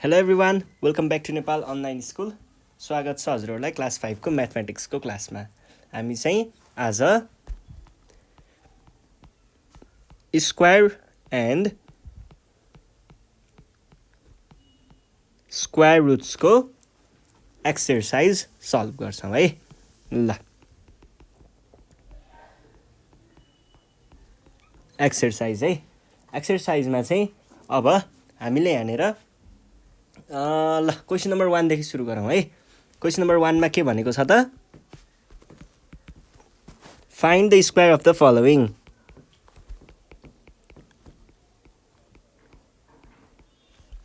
Hello everyone, welcome back to Nepal online school. स्वागत छ हजुरहरूलाई क्लास 5 को म्याथमेटिक्सको क्लासमा। हामी चाहिँ आज स्क्वायर एन्ड स्क्वायर रुट्सको एक्सर्साइज सल्भ गर्छौँ है। ल एक्सर्साइज है। एक्सर्साइजमा चाहिँ अब हामीले यहाँनिर ल क्वेसन नम्बर 1 देखि सुरु गरौँ है। क्वेसन नम्बर 1 मा के भनेको छ त, find the square of the following.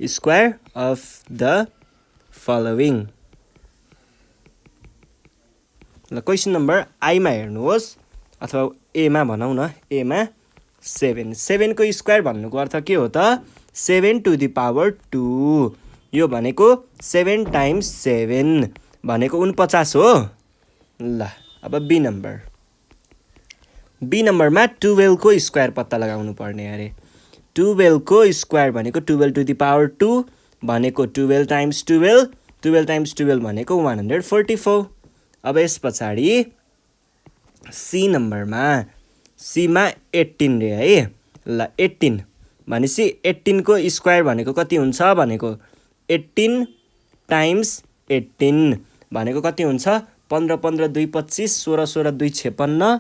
Square of the following. ल क्वेसन नम्बर आईमा हेर्नुहोस्, अथवा एमा भनौँ न, एमा 7 को स्क्वायर भन्नुको अर्थ के हो त, 7 टु द पावर 2। यो भनेको 7 टाइम्स 7 भनेको 49 हो। ल अब बी नम्बरमा 12 को स्क्वायर पत्ता लगाउनु पर्ने अरे। 12 को स्क्वायर भनेको 12 टु द पावर 2 भनेको 12 टाइम्स 12, 12 टाइम्स 12 भनेको 144। अब यस पछाडि सी नम्बरमा, सीमा 18 रे है। ल 18 भनेपछि 18 को स्क्वायर भनेको कति हुन्छ भनेको 18 टाइम्स 18 भनेको कति हुन्छ, 15 15 2 25, 16 16 2 56,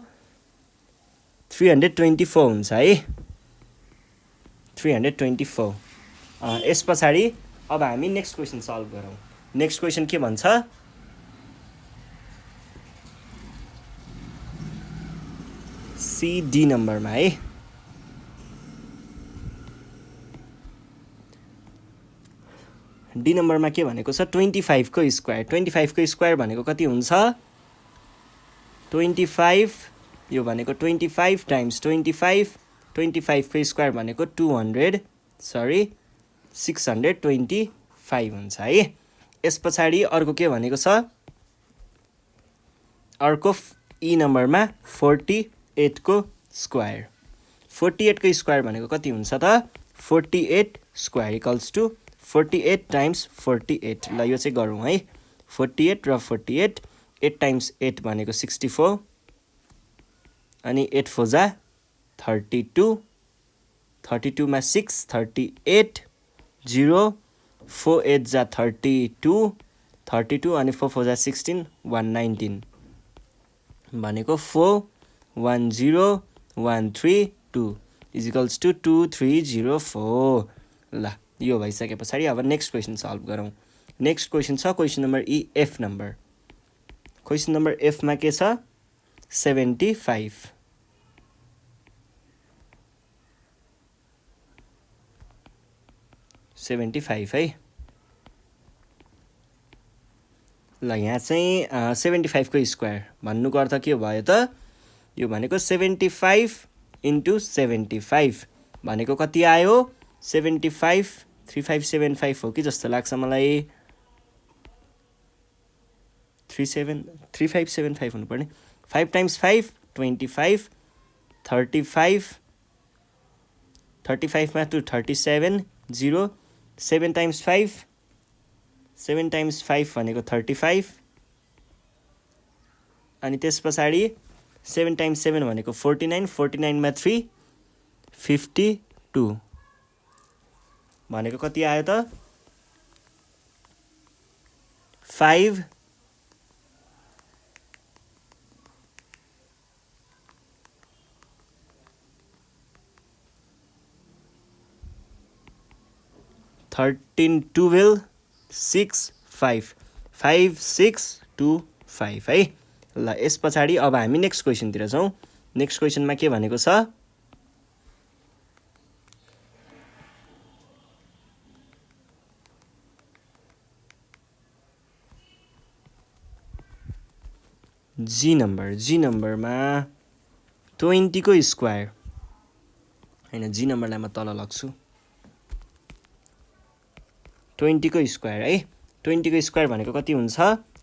324 हुन्छ है। 324। यस पछाडि अब हामी नेक्स्ट क्वेसन सल्भ गरौँ। नेक्स्ट क्वेसन के भन्छ, डी नम्बरमा है। डी नम्बरमा के भनेको छ, 25 को स्क्वायर। 25 को स्क्वायर भनेको कति हुन्छ, 25, यो भनेको 25 टाइम्स 25, 25 को स्क्वायर भनेको 625 हुन्छ है। यस पछाडि अर्को के भनेको छ, अर्को ई नम्बरमा 48 को स्क्वायर। 48 को स्क्वायर भनेको कति हुन्छ त, 48 स्क्वायर इक्वल्स टु 48 टाइम्स 48। ल यो चाहिँ गरौँ है। 48 र 48, 8 टाइम्स 8 भनेको 64, अनि 8 4 जा 32, 32 मा 6 38, 0 4 8 जा 32, 32 अनि 4 4 जा 16, 119 भनेको 410132 इज इक्वल्स टु 2304। ल यो भइसके पछाडि अब नेक्स्ट क्वेसन सल्भ गरौँ। नेक्स्ट क्वेसन छ क्वेसन नम्बर ई, एफ नम्बर। क्वेसन नम्बर एफमा के छ, 75। है। ल यहाँ चाहिँ 75 को स्क्वायर भन्नुको अर्थ के भयो त, यो भनेको 75 इन्टु 75 भनेको कति आयो, 75 3575 हो कि जस्तो लाग्छ मलाई। 3575 हुनुपर्ने। 5 टाइम्स 5 25, 35, 35 मा 2 37, 0 7 टाइम्स 5, 7 टाइम्स 5 भनेको 35, अनि त्यस पछाडि 7 टाइम्स 7 भनेको 49, 49 मा 3 52 भनेको कति आयो त, 5 13 12 6 5 5 6 2 5 है। ल यस पछाडि अब हामी नेक्स्ट क्वेसनतिर जाउँ। नेक्स्ट क्वेसनमा के भनेको छ, जी नम्बरमा 20 को स्क्वायर हैन, जी नम्बरलाई म तल लग्छु। 20 को स्क्वायर है। 20 को स्क्वायर भनेको कति हुन्छ,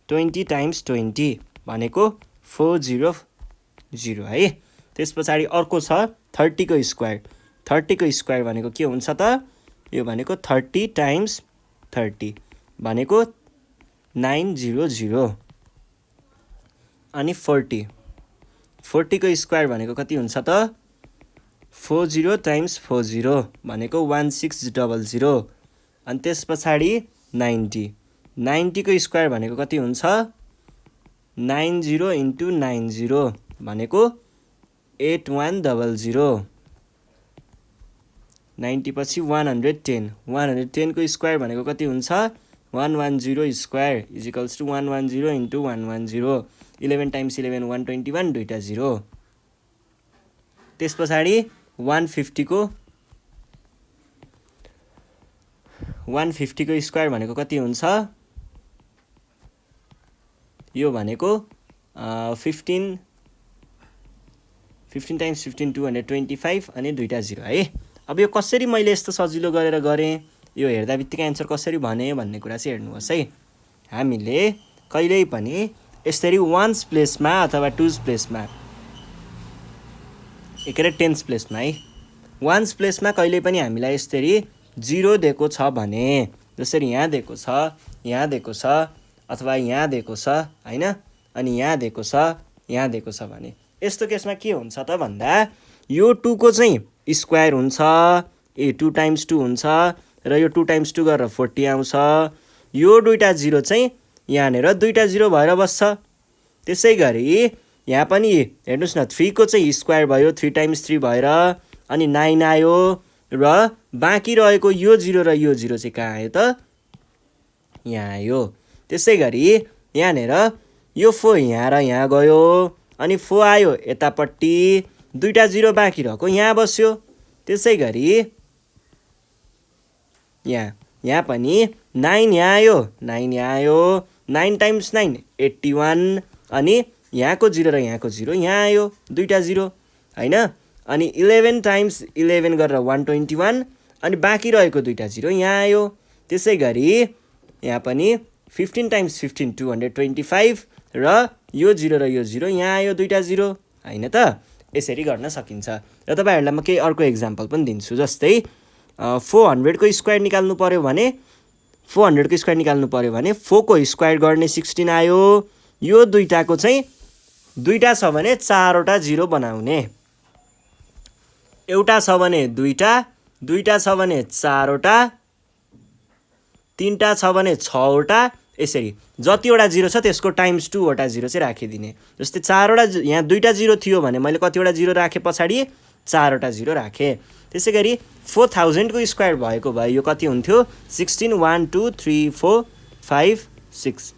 20 टाइम्स 20 भनेको 400 है। त्यस पछाडि अर्को छ 30 को स्क्वायर। 30 को स्क्वायर भनेको के हुन्छ त, यो भनेको 30 टाइम्स 30 भनेको 900 अनि 40 को स्क्वायर भनेको कति हुन्छ त 40 टाइम्स 40 भनेको 1600 अनि त्यस पछाडी 90 को स्क्वायर भनेको कति हुन्छ 90 into 90 भनेको 8100 90 पछि 110 को स्क्वायर भनेको कति हुन्छ 110 square is equals to 110 into 110 11 times 11 121 दुईटा 0 त्यस पछाडी 150 को स्क्वायर भनेको कति हुन्छ यो भनेको 15 times 15 225 अनि दुईटा 0 है अब यो कसरी मैले यस्तो सजिलो गरेर गरे यो हेर्दा बित्तिकै आन्सर कसरी भने भन्ने कुरा चाहिँ हेर्नुहोस् है हामीले कहिल्यै पनि यसरी वन्स प्लेसमा अथवा टुज प्लेसमा एकेरे टेन्स प्लेसमा है वन्स प्लेसमा कहिल्यै पनि हामीलाई यसरी 0 दिएको छ भने जसरी यहाँ दिएको छ अथवा यहाँ दिएको छ हैन अनि यहाँ दिएको छ भने यस्तो केसमा के हुन्छ त भन्दा यो 2 को चाहिँ स्क्वायर हुन्छ 2 times 2 हुन्छ र यो 2 times 2 गरेर 40 आउँछ यो दुईटा 0 चाहिँ यहाँनेर दुईटा 0 भएर बस्छ त्यसैगरी यहाँ पनि हेर्नुस् न 3 को चाहिँ स्क्वायर भयो 3 times 3 भएर अनि 9 आयो र बाँकी रहेको यो 0 र यो 0 चाहिँ कहाँ आयो त यहाँ आयो त्यसैगरी यहाँनेर यो 4 यहाँ र यहाँ गयो अनि 4 आयो यतापट्टि दुईटा 0 बाँकी रहेको यहाँ बस्यो त्यसैगरी यहाँ पनि 9 यहाँ आयो 9 times 9 81 अनि यहाँको 0 र यहाँको 0 यहाँ आयो दुईटा 0 हैन अनि 11 times 11 गरेर 121 अनि बाँकी रहेको दुईटा 0 यहाँ आयो त्यसैगरी यहाँ पनि 15 times 15 225 र यो 0 र यो 0 यहाँ आयो दुईटा 0 हैन त यसरी गर्न सकिन्छ र तपाईहरुलाई म केही अर्को एक्जाम्पल पनि दिन्छु जस्तै 400 को स्क्वायर निकाल्नु पर्यो भने 4 को स्क्वायर गर्ने 16 आयो यो दुईटाको चाहिँ दुईटा छ भने 4 वटा 0 बनाउने एउटा छ भने दुईटा छ भने 4 वटा तीनटा छ भने 6 वटा यसरी जतिवटा 0 छ त्यसको टाइम्स 2 वटा 0 चाहिँ राखिदिने जस्तै 4 वटा यहाँ दुईटा 0 थियो भने मैले कतिवटा 0 राखे पछाडी 4 वटा 0 राखे त्यसैगरी 4000 को स्क्वायर भएको भए यो कति हुन्थ्यो 16 1 2 3 4 5 6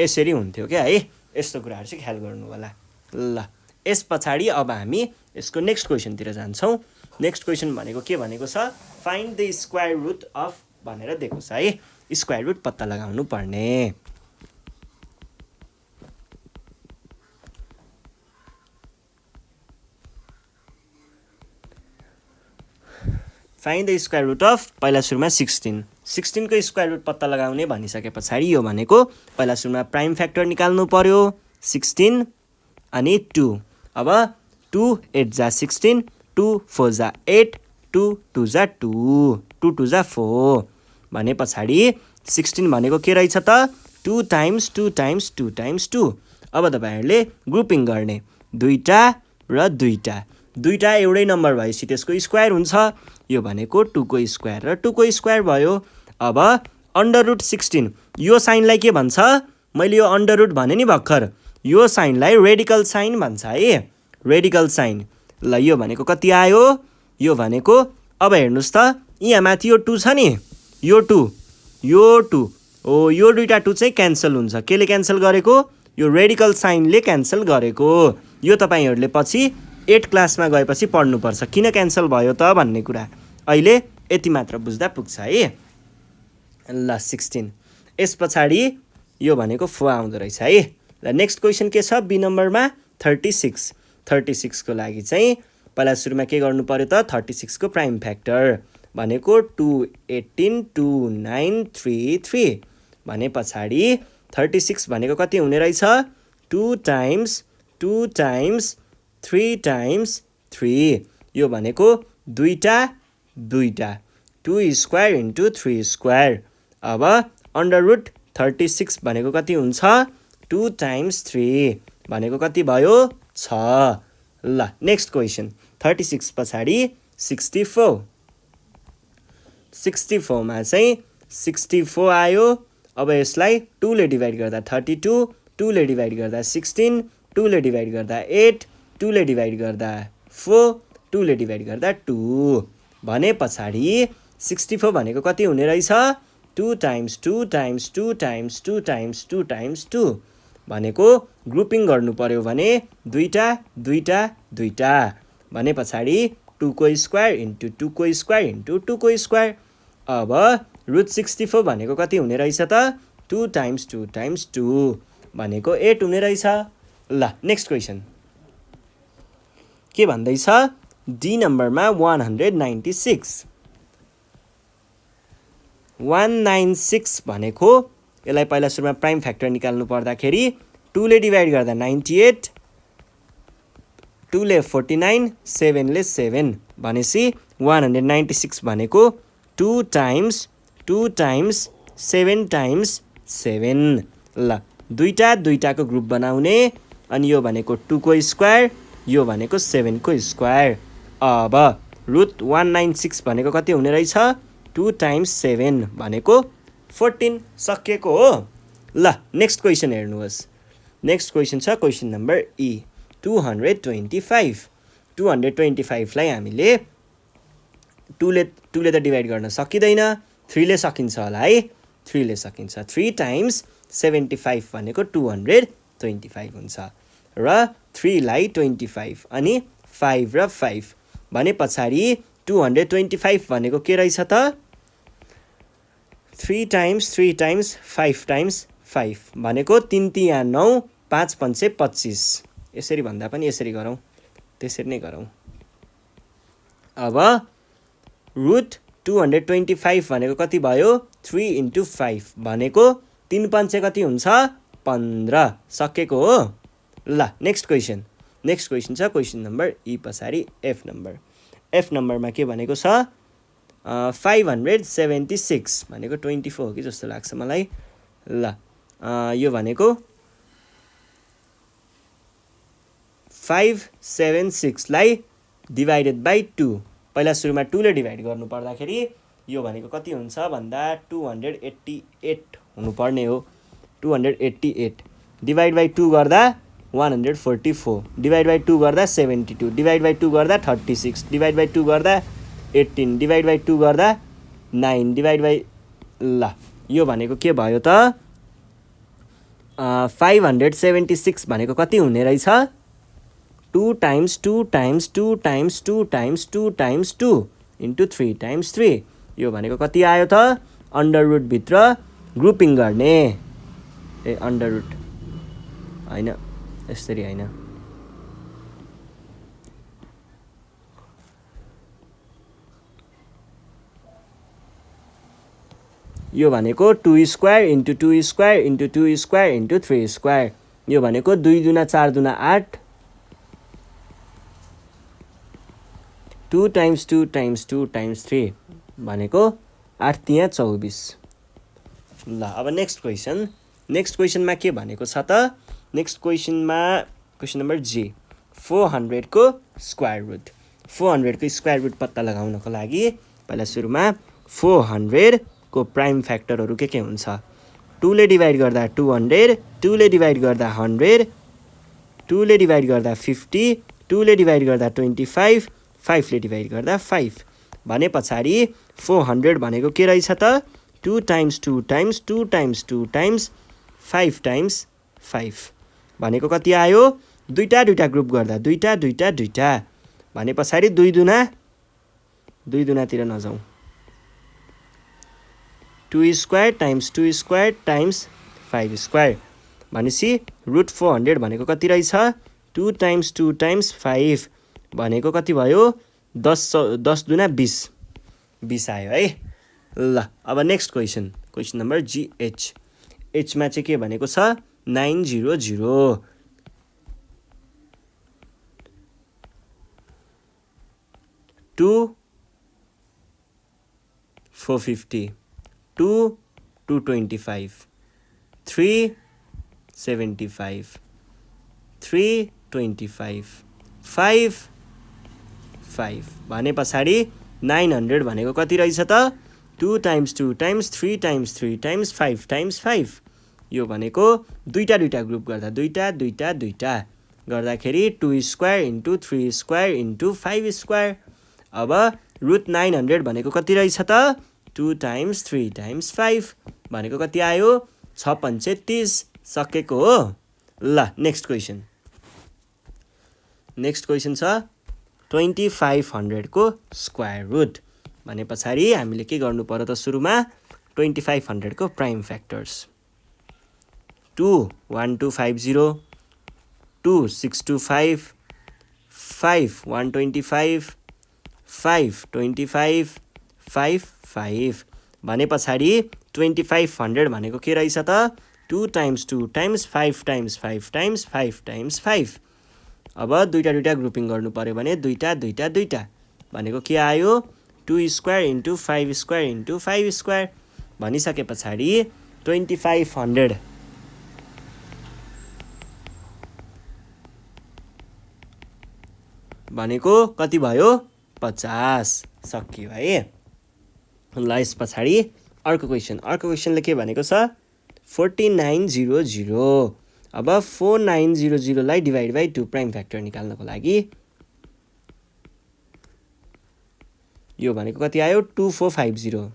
यसरी हुन्थ्यो क्या है यस्तो कुराहरु चाहिँ ख्याल गर्नु होला ल यस पछाडी अब हामी यसको नेक्स्ट क्वेशन तिर जान्छौं नेक्स्ट क्वेशन भनेको के भनेको छ find the square root of भनेर दिएको छ है स्क्वायर रुट पत्ता लगाउनु पर्ने find the square root of पहिला सुरुमा 16 को स्क्वायर रुट पत्ता लगाउने भनिसके पछाडी यो भनेको पहिला सुरुमा प्राइम फ्याक्टर निकाल्नु पर्यो 16 अनि 2 अब 2 8 जा 16 2 4 जा 8 2 2 जा 2 2 2 जा 4 भने पछाडी 16 भनेको के रहेछ त 2 times 2 times 2 times 2 अब तपाईहरुले ग्रुपिङ गर्ने दुईटा र दुईटा एउटै नम्बर भएपछि त्यसको स्क्वायर हुन्छ यो भनेको 2 को स्क्वायर र 2 को स्क्वायर भयो अब अन्डर रुट 16 यो साइनलाई के भन्छ मैले यो अन्डर रुट भने नि भर्खर यो साइनलाई रेडिकल साइन भन्छ है रेडिकल साइन ल यो भनेको कति आयो यो भनेको अब हेर्नुस् त यहाँ माथि यो 2 छ नि यो 2 ओ यो दुईटा 2 चाहिँ क्यान्सल हुन्छ केले क्यान्सल गरेको यो रेडिकल साइनले क्यान्सल गरेको यो तपाईहरुले पछि 8 क्लासमा गएपछि पढ्नु पर्छ किन क्यान्सल भयो त भन्ने कुरा अहिले यति मात्र बुझ्दा पुग्छ है ल 16 यस पछाडी यो भनेको 4 आउँदो रहेछ है ल नेक्स्ट क्वेशन के छ बी नम्बरमा 36 को लागि चाहिँ पहिला सुरुमा के गर्नु पर्यो त 36 को प्राइम फ्याक्टर भनेको 2 18 2 9 3 3 भने पछाडी 36 भनेको कति हुने रहेछ 2 times 3 times 3 यो भनेको दुईटा 2 स्क्वायर इन्टु 3 स्क्वायर। अब अन्डर रुट 36 भनेको कति हुन्छ 2 टाइम्स 3 भनेको कति भयो 6। ल नेक्स्ट क्वेसन 36 पछाडि 64 64मा चाहिँ 64 आयो। अब यसलाई 2 ले डिभाइड गर्दा 32 2 ले डिभाइड गर्दा 16 2 ले डिभाइड गर्दा 8 2 ले डिभाइड गर्दा 4 2 ले डिभाइड गर्दा 2 भने पछाडि 64 भनेको कति हुने रहेछ 2 times 2 times 2 times 2 times 2 times 2 भनेको ग्रुपिङ गर्नु पर्यो भने दुईटा दुईटा दुईटा भने पछाडि 2 को स्क्वायर इन्टु 2 को स्क्वायर इन्टु 2 को स्क्वायर। अब रुट 64 भनेको कति हुने रहेछ त 2 टाइम्स 2 टाइम्स 2 भनेको 8 हुने रहेछ। ल नेक्स्ट क्वेसन के भन्दैछ डी नम्बरमा 196 196 भनेको यसलाई पहिला सुरुमा प्राइम फ्याक्टर निकाल्नु पर्दाखेरि 2 ले डिभाइड गर्दा 98 2 ले 49 7 ले 7 भनेपछि 196 भनेको 2 टाइम्स 7 टाइम्स 7। ल दुईटा दुईटाको ग्रुप बनाउने अनि यो भनेको 2 को स्क्वायर यो भनेको 7 को स्क्वायर। अब रुट 196 भनेको कति हुने रहेछ 2 टाइम्स 7 भनेको 14 सकिएको हो। ल नेक्स्ट क्वेसन हेर्नुहोस् नेक्स्ट क्वेसन छ क्वेसन नम्बर ई 225 225 लाई हामीले 2 ले त डिभाइड गर्न सकिँदैन 3 ले सकिन्छ होला है 3 ले सकिन्छ 3 टाइम्स 75 भनेको 225 हुन्छ र 3 लाई 25 अनि 5 र 5 भने पछाडि 225 भनेको के रहेछ त 3 टाइम्स 3 टाइम्स 5 टाइम्स 5 भनेको 3 3 9 5 5 25 यसरी भन्दा पनि यसरी गरौँ त्यसरी नै गरौँ। अब रुट 225 भनेको कति भयो 3 इन्टु 5 भनेको 3 5 कति हुन्छ 15 सकेको हो। ल नेक्स्ट क्वेसन छ क्वेसन नम्बर ई पछाडि एफ नम्बरमा के भनेको छ 576 भनेको 24 हो कि जस्तो लाग्छ मलाई। ल यो भनेको 576 लाई डिभाइडेड बाई 2 पहिला सुरुमा 2 ले डिभाइड गर्नु पर्दाखेरि यो भनेको कति हुन्छ भन्दा 288 हुनुपर्ने हो 288 डिभाइड बाई 2 गर्दा 144 डिभाइड बाई 2 गर्दा 72 डिभाइड बाई 2 गर्दा 36 डिभाइड बाई 2 गर्दा 18 डिभाइड बाई 2 गर्दा 9 डिभाइड बाई ल यो भनेको के भयो त 576 भनेको कति हुने रहेछ 2 times 2 times 2 times 2 times 2 times 2 into 3 times 3 यो भनेको कति आयो त अन्डर रुट भित्र ग्रुपिङ गर्ने अन्डर रुट हैन यसरी हैन यो भनेको 2 square into 2 square into 2 square into 3 square यो भनेको 2 दुना 4 दुना 8 2 टाइम्स 2 टाइम्स 2 टाइम्स 3 भनेको 8 तिया 24। ल अब नेक्स्ट क्वेसनमा के भनेको छ त नेक्स्ट क्वेसनमा क्वेसन नम्बर जे 400 को स्क्वायर रुट 400 को स्क्वायर रुट पत्ता लगाउनको लागि पहिला सुरुमा 400 को प्राइम फ्याक्टरहरू के हुन्छ 2 ले डिभाइड गर्दा 200 2 ले डिभाइड गर्दा 100 2 ले डिभाइड गर्दा 50 2 ले डिभाइड गर्दा 25 5 ले डिभाइड गर्दा 5 भने पछाडि 400 भनेको के रहेछ त 2 times 2 times 2 times 2 times 5 times 5 भनेको कति आयो दुईटा दुईटा ग्रुप गर्दा दुईटा दुईटा दुईटा भने पछाडि 2 दुनातिर नजाउँ 2 square times 2 square times 5 square भनेपछि रुट 400 भनेको कति रहेछ 2 टाइम्स 2 टाइम्स 5 भनेको कति भयो 10 दुना 20 आयो है। ल अब नेक्स्ट क्वेसन नम्बर जीएच एचमा चाहिँ के भनेको छ 900 2 450, 2 225, 3 75, 3 25, 5 5 भने पछाडि 900 भनेको कति रहेछ त 2 times 2 times 3 times 3 times 5 times 5 यो भनेको दुईटा ग्रुप गर्दा दुईटा गर्दाखेरि 2 square into 3 square into 5 square अब रुट 900 भनेको कति रहेछ त 2 times 3 times 5 भनेको कति आयो 6 पंचे 30 सकेको हो ल नेक्स्ट क्वेशन छ 2500 को स्क्वायर रुट भने पछाडि हामीले के गर्नु पर्यो त सुरुमा 2500 को प्राइम फ्याक्टर्स 2 1250 2 625 5 125 5 25 5 5 भने पछाडि 2500 भनेको के रहेछ त 2 times 2 times 5 times 5 times 5 times 5 अब दुईटा ग्रुपिङ गर्नु पर्यो भने दुईटा भनेको के आयो 2 square into 5 square into 5 square भनिसके पछाडि 2500 भनेको कति भयो 50 सकियो है ल यस पछाडि अर्को क्वेशनले के भनेको छ 4900 अब 4900 लाई डिभाइड बाइ 2 प्राइम फ्याक्टर निकाल्नको लागि यो भनेको कति आयो 2450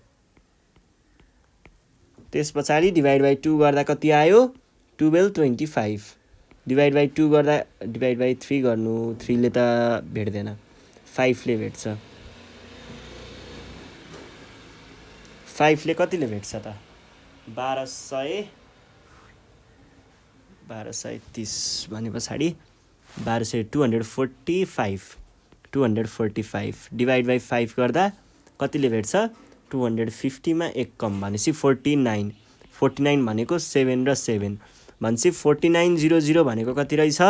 त्यस पछाडि डिभाइड बाइ 2 गर्दा कति आयो 1225 डिभाइड बाइ 2 गर्दा डिभाइड बाइ 3 गर्नु 3 ले त भेट्दैन 5 ले भेट्छ 5 ले कतिले भेट्छ त 1230 भने पछाडि 245 डिभाइड बाइ 5 गर्दा कतिले भेट्छ 250 मा एक कम भनेपछि 49 भनेको 7 र 7 भनेपछि 4900 भनेको कति रहेछ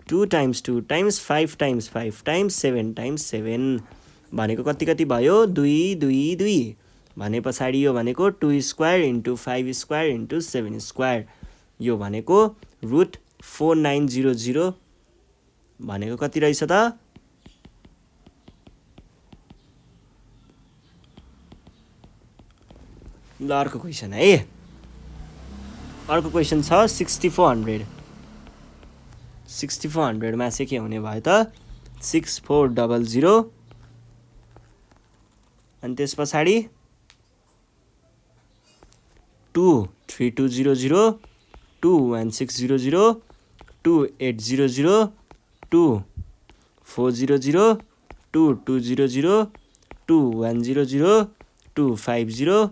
2 times 2 times 5 times 5 times 7 times 7 भनेको कति भयो 2 भने पछाडि यो भनेको 2 square into 5 square into 7 square यो भनेको रुट 4900 भनेको कति रहेछ त ल अर्को क्वेशन है अर्को क्वेशन छ 6400 मा चाहिँ के हुने भयो त 6400 अनि त्यस पछाडि 2 3200 2 1600 2 800 2 400 2 200 2 100 2 50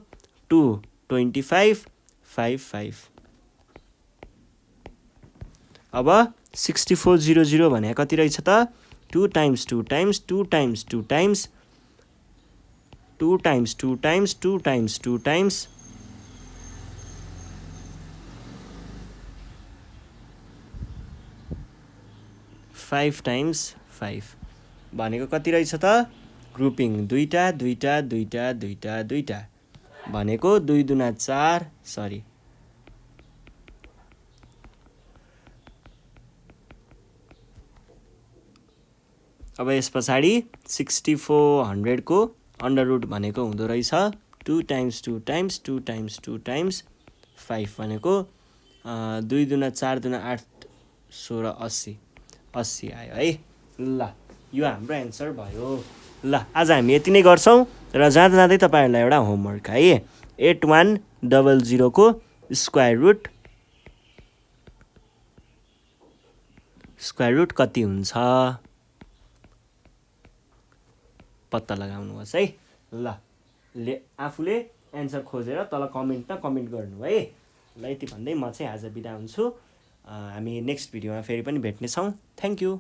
2 25 55 अब 6400 भने कति रहेछ त 2 times 2 times 2 times 2 times 2 times 2 times 2 times 2 times 5 times 5 भनेको कति रहेछ त ग्रुपिङ दुईटा भनेको 2 दुना 4 सरी अब यस पछाडि 6400 को अन्डर रुट भनेको हुँदो रहेछ 2 times 2 times 2 times 2 times 5 भनेको 2 दुना 4 दुना 8 16 80 आयो है ल यो हाम्रो एन्सर भयो ल आज हामी यति नै गर्छौं र जाँदै तपाईहरुलाई एउटा होमवर्क है 8100 को स्क्वायर रुट कति हुन्छ पत्ता लगाउनुहोस् है ल आफूले एन्सर खोजेर तल कमेन्टमा कमेन्ट गर्नु है ल यति भन्दै म चाहिँ आज बिदा हुन्छु हामी नेक्स्ट भिडियोमा फेरि पनि भेट्ने छौं थ्यांक यू